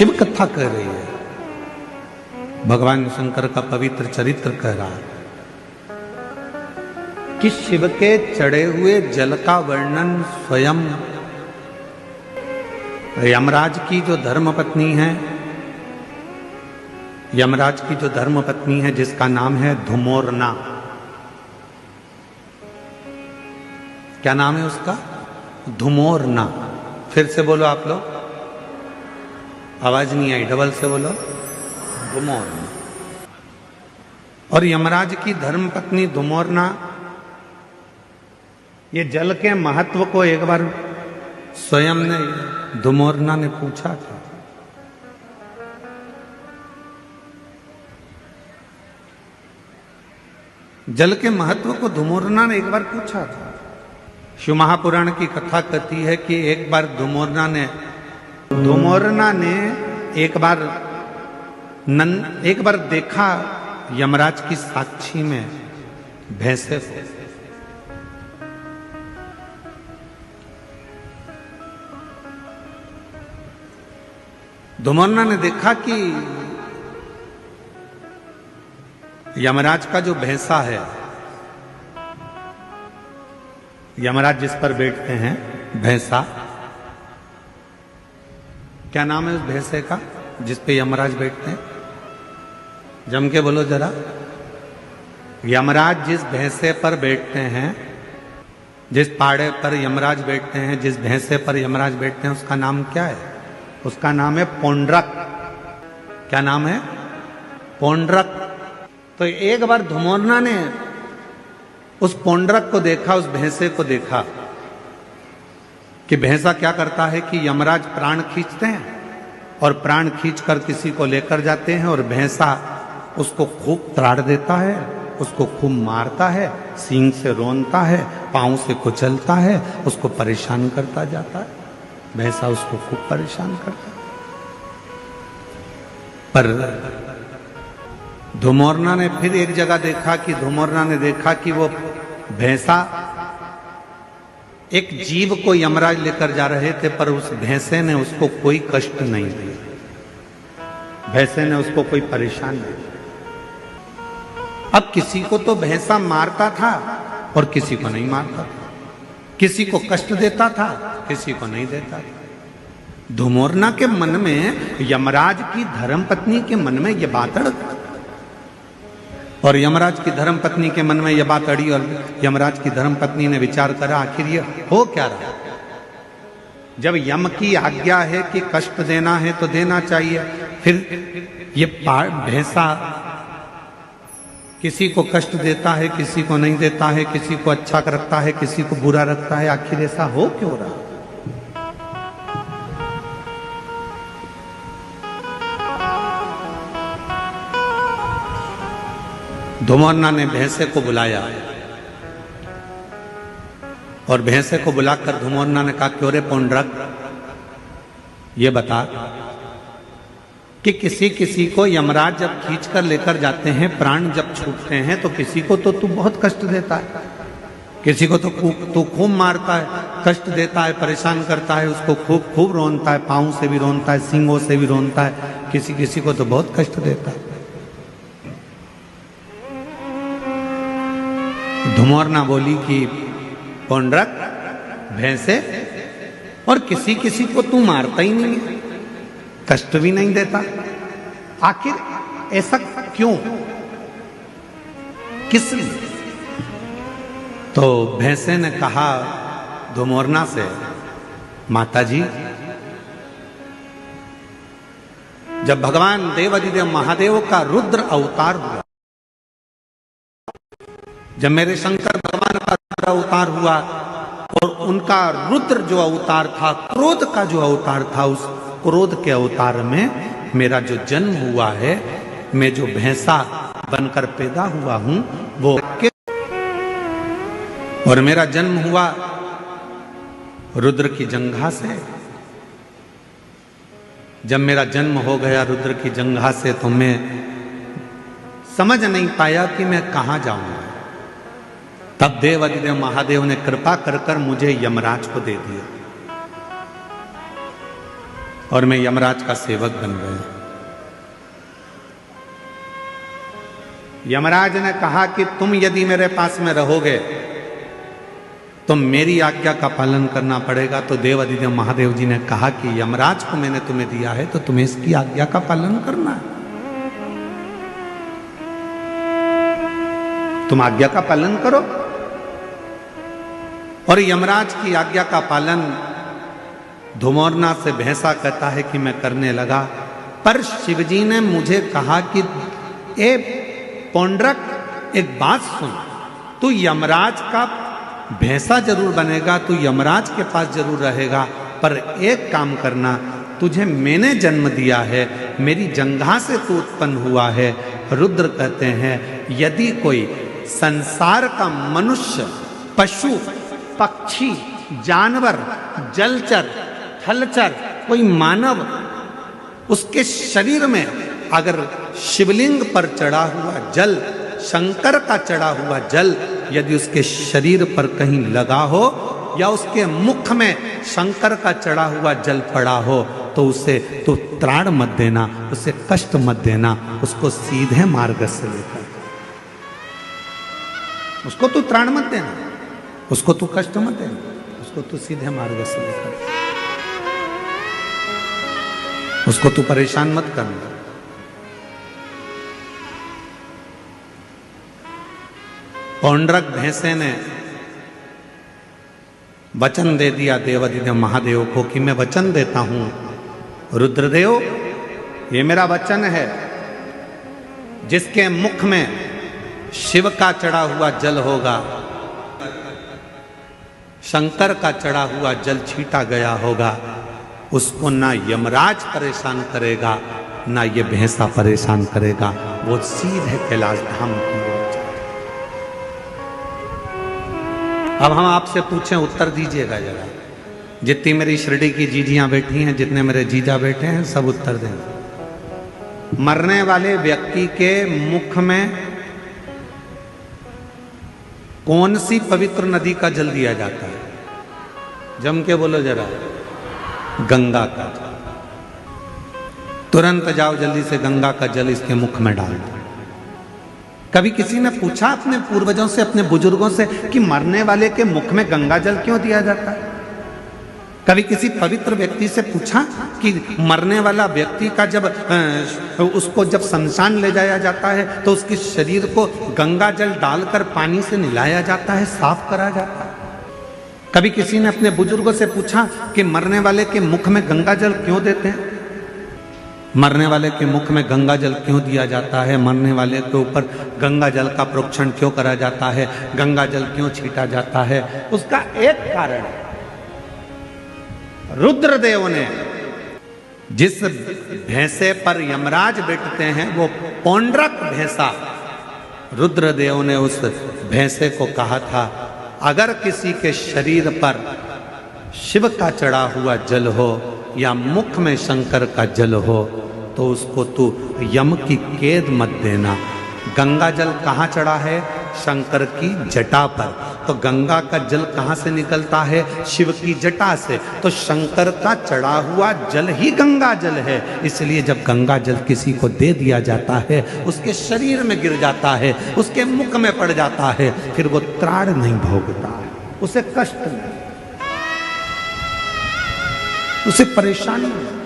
शिव कथा कह रही है, भगवान शंकर का पवित्र चरित्र कह रहा है कि शिव के चढ़े हुए जल का वर्णन स्वयं यमराज की जो धर्मपत्नी है, यमराज की जो धर्मपत्नी है जिसका नाम है धुमोरना। क्या नाम है उसका? धुमोरना। फिर से बोलो आप लोग, आवाज नहीं आई, डबल से बोलो, धुमोरना। और यमराज की धर्मपत्नी धुमोरना ये जल के महत्व को एक बार स्वयं ने धुमोरना ने पूछा था। जल के महत्व को धुमोरना ने एक बार पूछा था। शिव महापुराण की कथा कहती है कि एक बार धुमोरना ने एक बार देखा यमराज की साक्षी में भैंसे को। धुमोरना ने देखा कि यमराज का जो भैंसा है, यमराज जिस पर बैठते हैं भैंसा, क्या नाम है उस भैंसे का जिस पे यमराज बैठते हैं? जम के बोलो जरा। यमराज जिस भैंसे पर बैठते हैं, जिस पाड़े पर यमराज बैठते हैं, जिस भैंसे पर यमराज बैठते हैं, उसका नाम क्या है? उसका नाम है पौंड्रक। क्या नाम है? पौंड्रक। तो एक बार धुमोरना ने उस पौंड्रक को देखा, उस भैंसे को देखा कि भैंसा क्या करता है कि यमराज प्राण खींचते हैं और प्राण खींचकर किसी को लेकर जाते हैं और भैंसा उसको खूब त्राड़ देता है, उसको खूब मारता है, सींग से रोनता है, पांव से कुचलता है, उसको परेशान करता जाता है। भैंसा उसको खूब परेशान करता है। पर धुमोरना ने फिर एक जगह देखा कि धुमोरना ने देखा कि वो भैंसा एक जीव को यमराज लेकर जा रहे थे, पर उस भैंसे ने उसको कोई कष्ट नहीं दिया, भैंसे ने उसको कोई परेशान नहीं किया। अब किसी को तो भैंसा मारता था और किसी को नहीं मारता था, किसी को कष्ट देता था, किसी को नहीं देता था। धुमोरना के मन में, यमराज की धर्मपत्नी के मन में यह बात अड़, और यमराज की धर्मपत्नी के मन में यह बात अड़ी, और यमराज की धर्मपत्नी ने विचार करा आखिर ये हो क्या रहा। जब यम की आज्ञा है कि कष्ट देना है तो देना चाहिए, फिर ये भैंसा किसी को कष्ट देता है, किसी को नहीं देता है, किसी को अच्छा रखता है, किसी को बुरा रखता है, आखिर ऐसा हो क्यों रहा। धुमोरना ने भैंसे को बुलाया और भैंसे को बुलाकर धुमोरना ने कहा, क्यों रे पौंड्रक, ये बता कि किसी किसी को यमराज जब खींच कर लेकर जाते हैं, प्राण जब छूटते हैं, तो किसी को तो तू बहुत कष्ट देता है, किसी को तो तू खूब मारता है, कष्ट देता है, परेशान करता है, उसको खूब खूब रोनता है, पांव से भी रोनता है, सींगों से भी रोनता है, किसी किसी को तो बहुत कष्ट देता है। धुमोरना बोली कि पौंड्रक, भैंसे, और किसी किसी को तू मारता ही नहीं है, कष्ट भी नहीं देता, आखिर ऐसा क्यों, किस लिए? तो भैंसे ने कहा धुमोरना से, माताजी, जब भगवान देवाधिदेव महादेव का रुद्र अवतार हुआ, जब मेरे शंकर भगवान का रुद्र अवतार हुआ और उनका रुद्र जो अवतार था, क्रोध का जो अवतार था, उस क्रोध के अवतार में मेरा जो जन्म हुआ है, मैं जो भैंसा बनकर पैदा हुआ हूं वो, और मेरा जन्म हुआ रुद्र की जंघा से। जब मेरा जन्म हो गया रुद्र की जंघा से, तो मैं समझ नहीं पाया कि मैं कहां जाऊंगा। तब देवाधिदेव महादेव ने कृपा कर कर मुझे यमराज को दे दिया। और मैं यमराज का सेवक बन गया। यमराज ने कहा कि तुम यदि मेरे पास में रहोगे तो मेरी आज्ञा का पालन करना पड़ेगा। तो देवाधिदेव महादेव जी ने कहा कि यमराज को मैंने तुम्हें दिया है तो तुम्हें इसकी आज्ञा का पालन करना है, तुम आज्ञा का पालन करो। और यमराज की आज्ञा का पालन धुमोरना से भैंसा कहता है कि मैं करने लगा। पर शिवजी ने मुझे कहा कि ए पौंड्रक, एक बात सुन, तू यमराज का भैंसा जरूर बनेगा, तू यमराज के पास जरूर रहेगा, पर एक काम करना, तुझे मैंने जन्म दिया है, मेरी जंघा से तू उत्पन्न हुआ है। रुद्र कहते हैं यदि कोई संसार का मनुष्य, पशु, पक्षी, जानवर, जलचर, थलचर, कोई मानव, उसके शरीर में अगर शिवलिंग पर चढ़ा हुआ जल, शंकर का चढ़ा हुआ जल यदि उसके शरीर पर कहीं लगा हो या उसके मुख में शंकर का चढ़ा हुआ जल पड़ा हो तो उसे तो त्राण मत देना, उसे कष्ट मत देना, उसको सीधे मार्ग से लेकर, उसको तू त्राण मत देना, उसको तू कष्ट मत देना, उसको तू सीधे मार्ग से लेकर, उसको तू परेशान मत करना। पौंड्रक भैंसे ने वचन दे दिया देवाधिदेव महादेव को कि मैं वचन देता हूं रुद्रदेव, ये मेरा वचन है, जिसके मुख में शिव का चढ़ा हुआ जल होगा, शंकर का चढ़ा हुआ जल छीटा गया होगा, उसको ना यमराज परेशान करेगा ना ये भैंसा परेशान करेगा, वो सीधे कैलाश धाम की ओर जाए। अब हम आपसे पूछें, उत्तर दीजिएगा जरा, जितनी मेरी शिरडी की जीजियां बैठी हैं, जितने मेरे जीजा बैठे हैं, सब उत्तर दें। मरने वाले व्यक्ति के मुख में कौन सी पवित्र नदी का जल दिया जाता है? जम के बोलो जरा। गंगा का जल। तुरंत जाओ जल्दी से गंगा का जल इसके मुख में डाल दो। कभी किसी ने पूछा अपने पूर्वजों से, अपने बुजुर्गों से कि मरने वाले के मुख में गंगा जल क्यों दिया जाता है? कभी किसी पवित्र व्यक्ति से पूछा कि मरने वाला व्यक्ति का जब उसको जब शमशान ले जाया जाता है तो उसके शरीर को गंगा जल डालकर पानी से नहलाया जाता है, साफ करा जाता है? कभी किसी ने अपने बुजुर्गों से पूछा कि मरने वाले के मुख में गंगा जल क्यों देते हैं? मरने वाले के मुख में गंगा जल क्यों दिया जाता है? मरने वाले के ऊपर गंगा जल का प्रोक्षण क्यों करा जाता है? गंगा जल क्यों छीटा जाता है? उसका एक कारण है, रुद्रदेव ने जिस भैंसे पर यमराज बैठते हैं वो पौंड्रक भैंसा, रुद्रदेव ने उस भैंसे को कहा था अगर किसी के शरीर पर शिव का चढ़ा हुआ जल हो या मुख में शंकर का जल हो तो उसको तू यम की कैद मत देना। गंगा जल कहाँ चढ़ा है? शंकर की जटा पर। तो गंगा का जल कहाँ से निकलता है? शिव की जटा से। तो शंकर का चढ़ा हुआ जल ही गंगा जल है। इसलिए जब गंगा जल किसी को दे दिया जाता है, उसके शरीर में गिर जाता है, उसके मुख में पड़ जाता है, फिर वो त्राण नहीं भोगता है, उसे कष्ट नहीं, उसे परेशानी नहीं।